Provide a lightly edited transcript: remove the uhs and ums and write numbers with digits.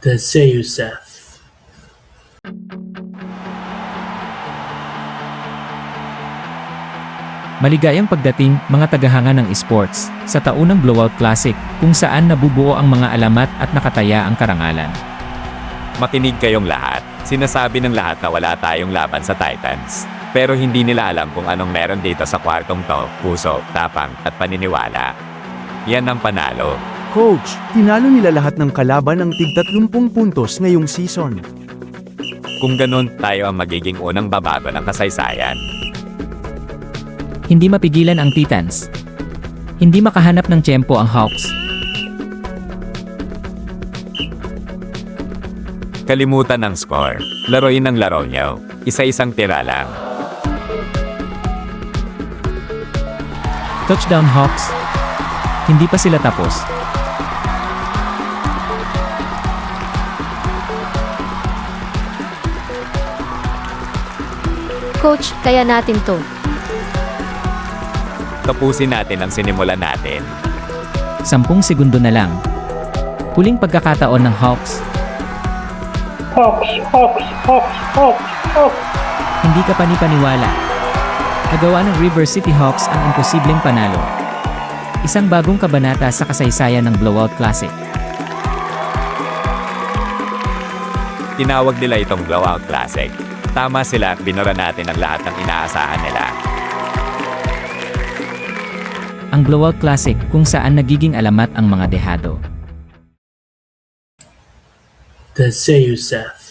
The Seuseth. Maligayang pagdating, mga tagahanga ng esports, sa taunang Blowout Classic, kung saan nabubuo ang mga alamat at nakataya ang karangalan. Makinig kayong lahat. Sinasabi ng lahat na wala tayong laban sa Titans. Pero hindi nila alam kung anong meron dito sa kwartong to, puso, tapang, at paniniwala. Yan ang panalo. Coach, tinalo nila lahat ng kalaban ng tig-30 puntos ngayong season. Kung ganun, tayo ang magiging unang babago ng kasaysayan. Hindi mapigilan ang Titans. Hindi makahanap ng tiyempo ang Hawks. Kalimutan ang score. Laruin ang laro nyo. Isa-isang tira lang. Touchdown Hawks. Hindi pa sila tapos. Coach, kaya natin to. Tapusin natin ang sinimulan natin. 10 segundo na lang. Huling pagkakataon ng Hawks. Hindi ka panipaniwala. Nagawa ng River City Hawks ang imposibleng panalo. Isang bagong kabanata sa kasaysayan ng Blowout Classic. Tinawag nila itong Blowout Classic. Tama sila at binura natin ang lahat ng inaasahan nila. Ang Blowout Classic kung saan nagiging alamat ang mga dehado. The Seuseth.